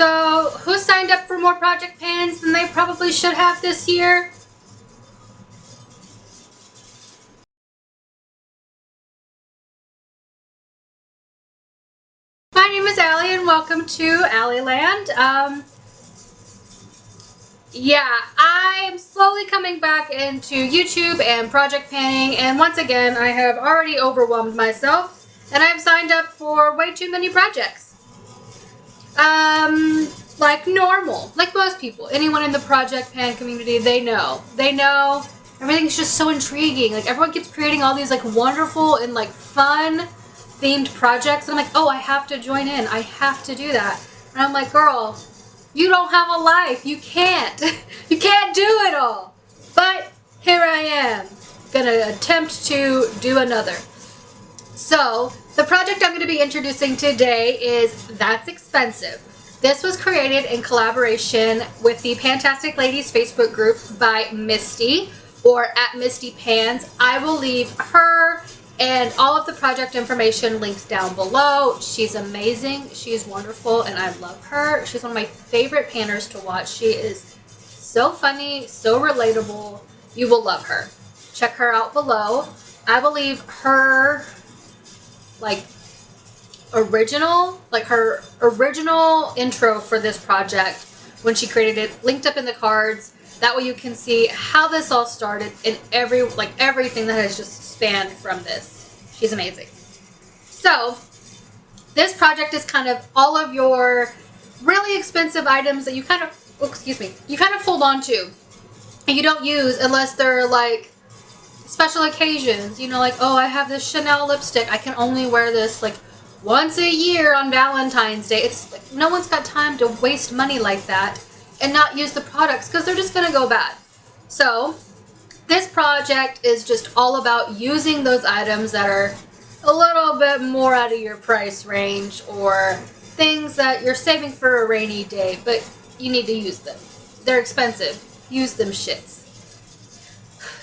So, who signed up for more project pans than they probably should have this year? My name is Allie and welcome to Allie Land. Yeah, I am slowly coming back into YouTube and project panning, and once again I have already overwhelmed myself and I've signed up for way too many projects. Like normal, like most people, anyone in the project pan community, they know everything's just so intriguing. Like everyone keeps creating all these like wonderful and like fun themed projects, and I'm like, oh, I have to join in, I have to do that. And I'm like, girl, you don't have a life, you can't you can't do it all. But here I am gonna attempt to do another. So the project I'm going to be introducing today is That's Expensive. This was created in collaboration with the PANtastic Ladies Facebook group by Misty, or at Misty Pans. I will leave her and all of the project information linked down below. She's amazing, she's wonderful, and I love her. She's one of my favorite panners to watch. She is so funny, so relatable. You will love her. Check her out below. I will leave her her original intro for this project when she created it linked up in the cards. That way you can see how this all started and everything that has just spanned from this. She's amazing. So this project is kind of all of your really expensive items that you kind of hold on to and you don't use unless they're like special occasions. You know, like, oh, I have this Chanel lipstick, I can only wear this like once a year on Valentine's Day. It's like, no one's got time to waste money like that and not use the products because they're just gonna go bad. So this project is just all about using those items that are a little bit more out of your price range, or things that you're saving for a rainy day but you need to use them. They're expensive, use them shits.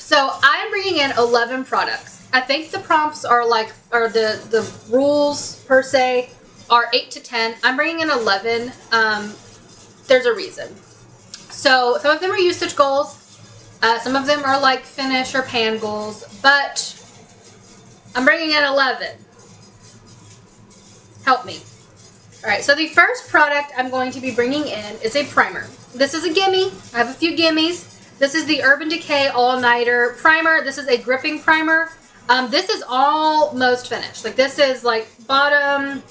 So I'm bringing in 11 products. I think the prompts are the rules per se are 8 to 10. I'm bringing in 11. There's a reason. So some of them are usage goals. Some of them are like finish or pan goals, but I'm bringing in 11. Help me. All right, so the first product I'm going to be bringing in is a primer. This is a gimme. I have a few gimmies. This is the Urban Decay All-Nighter Primer. This is a gripping primer. This is almost finished. Like, this is like bottom,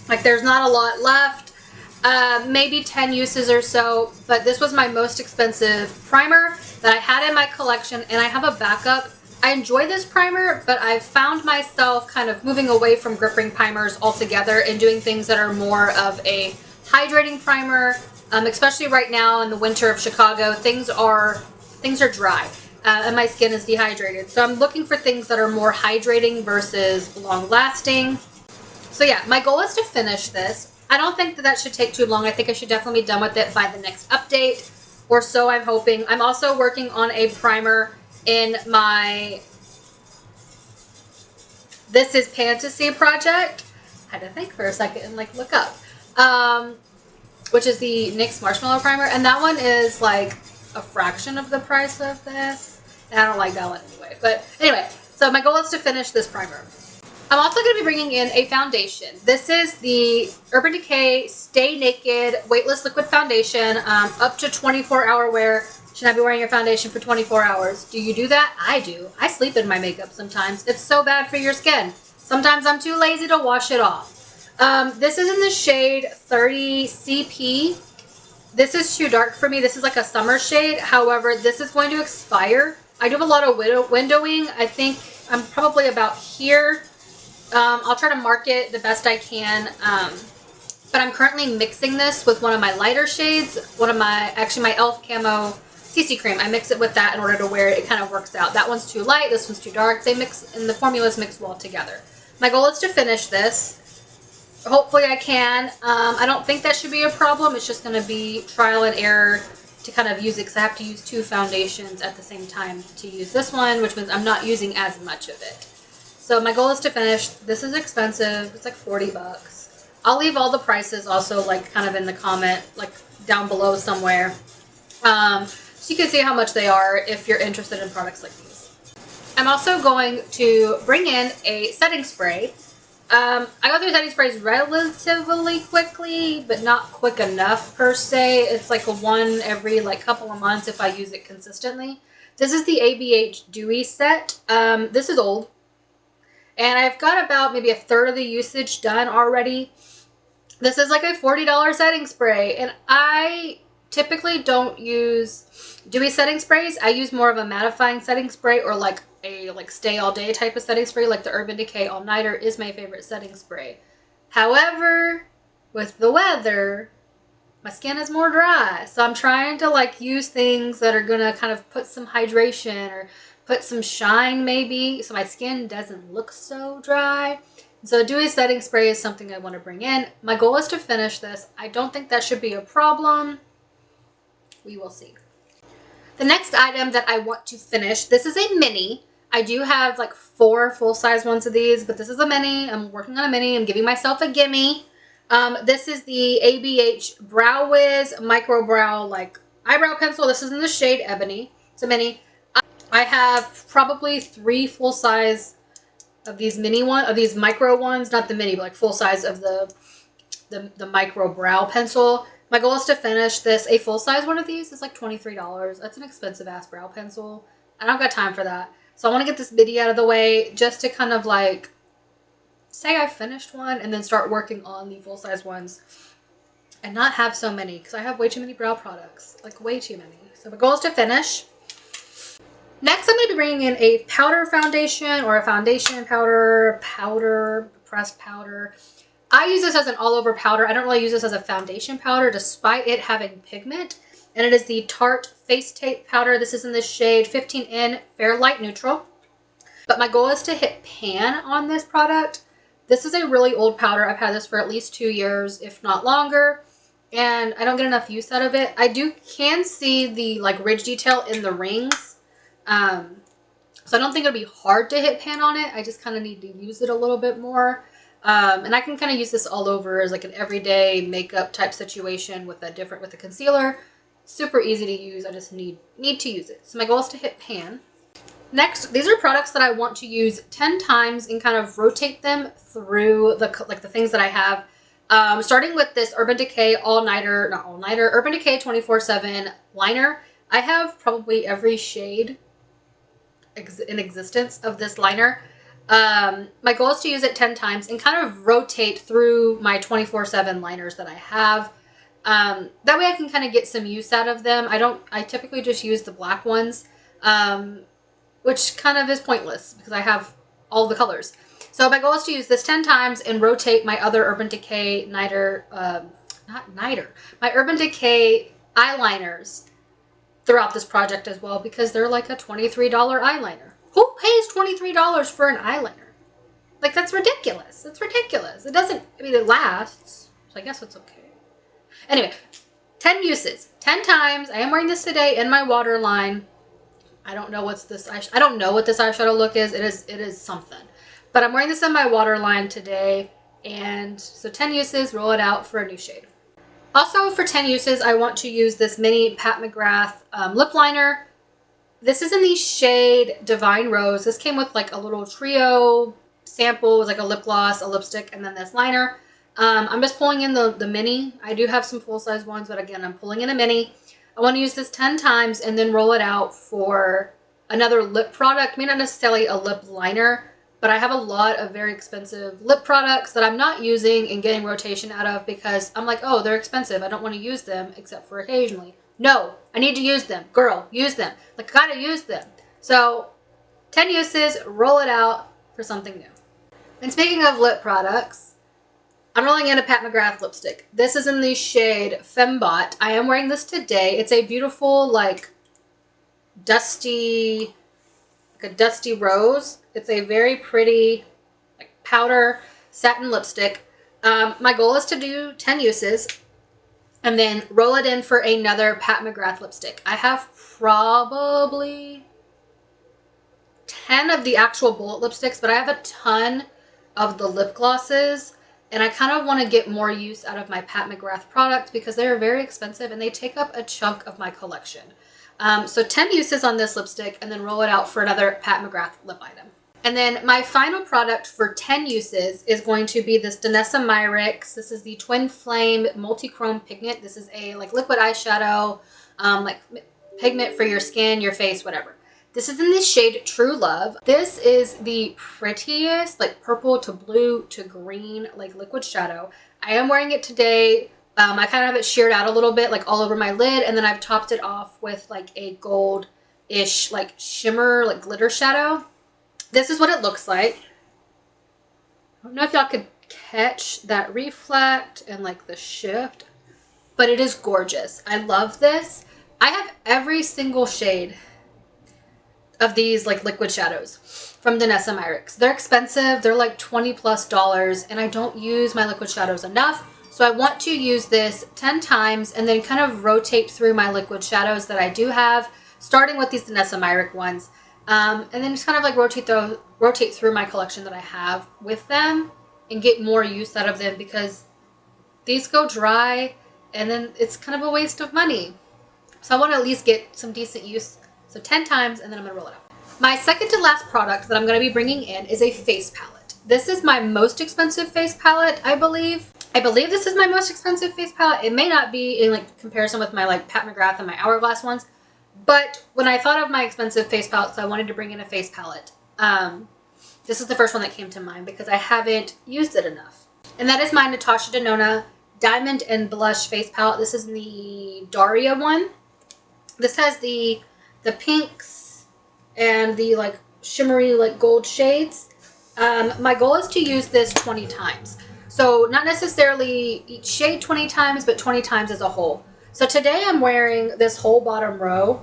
like there's not a lot left. Maybe 10 uses or so, but this was my most expensive primer that I had in my collection, and I have a backup. I enjoy this primer, but I've found myself kind of moving away from gripping primers altogether and doing things that are more of a hydrating primer. Especially right now in the winter of Chicago, things are dry. And my skin is dehydrated. So I'm looking for things that are more hydrating versus long lasting. So yeah, my goal is to finish this. I don't think that should take too long. I think I should definitely be done with it by the next update, or so I'm hoping. I'm also working on a primer in my This Is Fantasy project. I had to think for a second and like look up. Which is the NYX Marshmallow Primer, and that one is like a fraction of the price of this. And I don't like that one anyway. But anyway, so my goal is to finish this primer. I'm also going to be bringing in a foundation. This is the Urban Decay Stay Naked Weightless Liquid Foundation, up to 24-hour wear. Should not be wearing your foundation for 24 hours. Do you do that? I do. I sleep in my makeup sometimes. It's so bad for your skin. Sometimes I'm too lazy to wash it off. This is in the shade 30 CP. This is too dark for me. This is like a summer shade. However, this is going to expire. I do have a lot of windowing. I think I'm probably about here. I'll try to mark it the best I can. But I'm currently mixing this with one of my lighter shades. My e.l.f. Camo CC Cream. I mix it with that in order to wear it. It kind of works out. That one's too light. This one's too dark. They mix, and the formulas mix well together. My goal is to finish this. Hopefully I can. I don't think that should be a problem. It's just going to be trial and error to kind of use it, because I have to use two foundations at the same time to use this one, which means I'm not using as much of it. So my goal is to finish. This is expensive. It's like 40 bucks. I'll leave all the prices also like kind of in the comment, like down below somewhere. So you can see how much they are if you're interested in products like these. I'm also going to bring in a setting spray. I go through setting sprays relatively quickly, but not quick enough per se. It's like a one every like couple of months if I use it consistently. This is the ABH Dewy set. This is old. And I've got about maybe a third of the usage done already. This is like a $40 setting spray. And I typically don't use dewy setting sprays. I use more of a mattifying setting spray, or like a stay all day type of setting spray. Like the Urban Decay All Nighter is my favorite setting spray. However, with the weather, my skin is more dry. So I'm trying to like use things that are gonna kind of put some hydration or put some shine maybe, so my skin doesn't look so dry. So a dewy setting spray is something I want to bring in. My goal is to finish this. I don't think that should be a problem. We will see. The next item that I want to finish, this is a mini. I do have like 4 full-size ones of these, but this is a mini. I'm working on a mini. I'm giving myself a gimme. This is the ABH Brow Wiz Micro Brow like eyebrow pencil. This is in the shade Ebony. It's a mini. I have probably 3 full-size of these these micro ones, not the mini, but like full size of the micro brow pencil. My goal is to finish this. A full size one of these is like $23. That's an expensive ass brow pencil. I don't got time for that. So I want to get this video out of the way just to kind of like say I finished one and then start working on the full size ones and not have so many, because I have way too many brow products, like way too many. So my goal is to finish. Next, I'm going to be bringing in a powder foundation, or a foundation powder, pressed powder. I use this as an all-over powder. I don't really use this as a foundation powder, despite it having pigment. And it is the Tarte Face Tape Powder. This is in the shade 15N Fair Light Neutral. But my goal is to hit pan on this product. This is a really old powder. I've had this for at least 2 years, if not longer. And I don't get enough use out of it. I can see the like ridge detail in the rings. So I don't think it'll be hard to hit pan on it. I just kind of need to use it a little bit more. And I can kind of use this all over as like an everyday makeup type situation with a concealer. Super easy to use. I just need to use it. So my goal is to hit pan. Next, these are products that I want to use 10 times and kind of rotate them through the things that I have. Starting with this Urban Decay Urban Decay 24/7 liner. I have probably every shade in existence of this liner. My goal is to use it 10 times and kind of rotate through my 24/7 liners that I have. That way I can kind of get some use out of them. I typically just use the black ones, which kind of is pointless because I have all the colors. So my goal is to use this 10 times and rotate my other Urban Decay my Urban Decay eyeliners throughout this project as well, because they're like a $23 eyeliner. Who pays $23 for an eyeliner? Like, that's ridiculous. It's ridiculous. It doesn't, I mean, it lasts, so I guess it's okay. Anyway, 10 uses, 10 times. I am wearing this today in my waterline. I don't know what this eyeshadow look is. It is something. But I'm wearing this in my waterline today, and so 10 uses, roll it out for a new shade. Also, for 10 uses, I want to use this mini Pat McGrath lip liner. This is in the shade Divine Rose. This came with like a little trio sample. It was like a lip gloss, a lipstick, and then this liner. I'm just pulling in the mini. I do have some full-size ones, but again, I'm pulling in a mini. I want to use this 10 times and then roll it out for another lip product. Maybe not necessarily a lip liner, but I have a lot of very expensive lip products that I'm not using and getting rotation out of because I'm like, oh, they're expensive. I don't want to use them except for occasionally. No, I need to use them. Girl, use them. Like, I gotta use them. So 10 uses, roll it out for something new. And speaking of lip products, I'm rolling in a Pat McGrath lipstick. This is in the shade Fembot. I am wearing this today. It's a beautiful, like, dusty rose. It's a very pretty, like, powder satin lipstick. My goal is to do 10 uses and then roll it in for another Pat McGrath lipstick. I have probably 10 of the actual bullet lipsticks, but I have a ton of the lip glosses. And I kind of want to get more use out of my Pat McGrath product because they're very expensive and they take up a chunk of my collection. So 10 uses on this lipstick, and then roll it out for another Pat McGrath lip item. And then my final product for 10 uses is going to be this Danessa Myricks. This is the Twin Flame Multi-Chrome Pigment. This is a like liquid eyeshadow, like pigment for your skin, your face, whatever. This is in the shade True Love. This is the prettiest, like purple to blue to green, like liquid shadow. I am wearing it today. I kind of have it sheared out a little bit, like all over my lid, and then I've topped it off with like a gold-ish, like shimmer, like glitter shadow. This is what it looks like. I don't know if y'all could catch that reflect and like the shift, but it is gorgeous. I love this. I have every single shade of these like liquid shadows from Danessa Myricks. They're expensive. They're like $20+, and I don't use my liquid shadows enough. So I want to use this 10 times and then kind of rotate through my liquid shadows that I do have, starting with these Danessa Myrick ones. And then just kind of like rotate through my collection that I have with them and get more use out of them, because these go dry and then it's kind of a waste of money. So I want to at least get some decent use. So 10 times, and then I'm going to roll it up. My second to last product that I'm going to be bringing in is a face palette. This is my most expensive face palette, I believe. I believe this is my most expensive face palette. It may not be in like comparison with my like Pat McGrath and my Hourglass ones. But when I thought of my expensive face palettes, I wanted to bring in a face palette. This is the first one that came to mind because I haven't used it enough. And that is my Natasha Denona Diamond and Blush face palette. This is the Daria one. This has the pinks and the like shimmery like gold shades. My goal is to use this 20 times. So not necessarily each shade 20 times, but 20 times as a whole. So today I'm wearing this whole bottom row.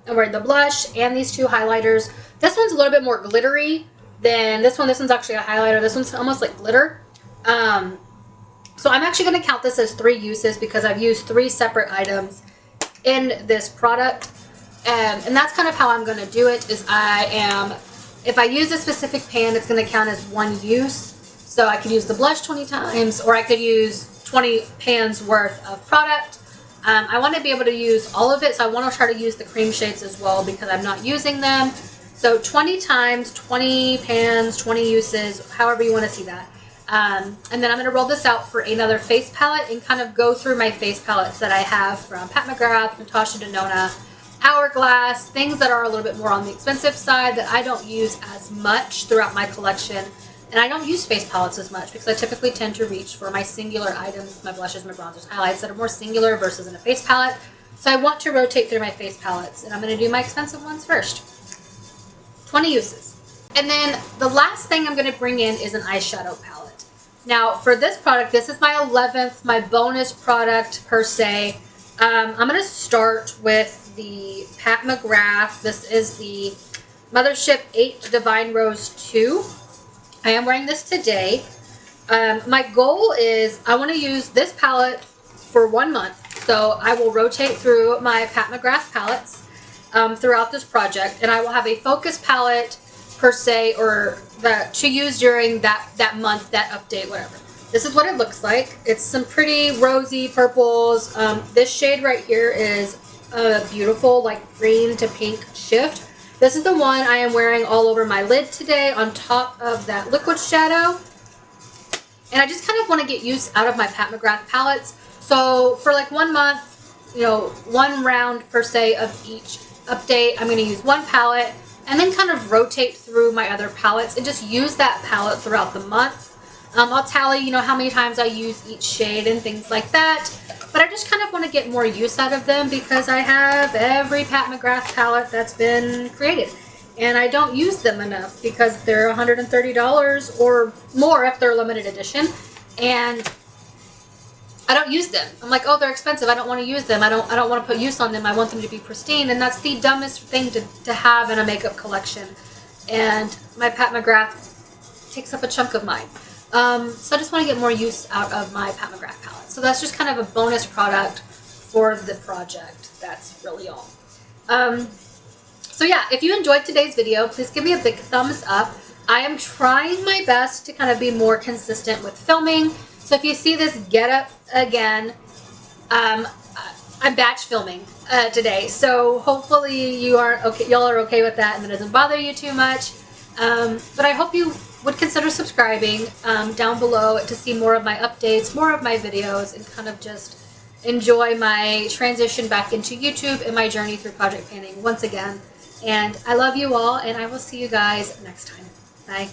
I'm wearing the blush and these two highlighters. This one's a little bit more glittery than this one. This one's actually a highlighter. This one's almost like glitter. So I'm actually going to count this as 3 uses because I've used 3 separate items in this product. And that's kind of how I'm going to do it, is if I use a specific pan, it's going to count as 1 use. So I could use the blush 20 times, or I could use 20 pans worth of product. I want to be able to use all of it, so I want to try to use the cream shades as well because I'm not using them. So 20 times, 20 pans, 20 uses, however you want to see that. And then I'm going to roll this out for another face palette and kind of go through my face palettes that I have from Pat McGrath, Natasha Denona, Hourglass, things that are a little bit more on the expensive side that I don't use as much throughout my collection. And I don't use face palettes as much because I typically tend to reach for my singular items, my blushes, my bronzers, highlights that are more singular versus in a face palette. So I want to rotate through my face palettes, and I'm going to do my expensive ones first. 20 uses. And then the last thing I'm going to bring in is an eyeshadow palette. Now for this product, this is my 11th, my bonus product per se. I'm going to start with the Pat McGrath. This is the Mothership 8 Divine Rose 2. I am wearing this today. My goal is I want to use this palette for 1 month. So I will rotate through my Pat McGrath palettes throughout this project. And I will have a focus palette per se, or that to use during that month, that update, whatever. This is what it looks like. It's some pretty rosy purples. This shade right here is a beautiful like green to pink shift. This is the one I am wearing all over my lid today on top of that liquid shadow. And I just kind of want to get use out of my Pat McGrath palettes. So for like 1 month, you know, 1 round per se of each update, I'm going to use 1 palette and then kind of rotate through my other palettes and just use that palette throughout the month. I'll tally, you know, how many times I use each shade and things like that. But I just kind of want to get more use out of them because I have every Pat McGrath palette that's been created. And I don't use them enough because they're $130 or more if they're limited edition. And I don't use them. I'm like, oh, they're expensive. I don't want to use them. I don't want to put use on them. I want them to be pristine. And that's the dumbest thing to have in a makeup collection. And my Pat McGrath takes up a chunk of mine. So I just want to get more use out of my Pat McGrath palette. So that's just kind of a bonus product for the project. That's really all. So yeah, if you enjoyed today's video, please give me a big thumbs up. I am trying my best to kind of be more consistent with filming. So if you see this get up again, I'm batch filming today. So hopefully you are okay. Y'all are okay with that, and it doesn't bother you too much. But I hope you would consider subscribing down below to see more of my updates, more of my videos, and kind of just enjoy my transition back into YouTube and my journey through project panning once again. And I love you all, and I will see you guys next time. Bye.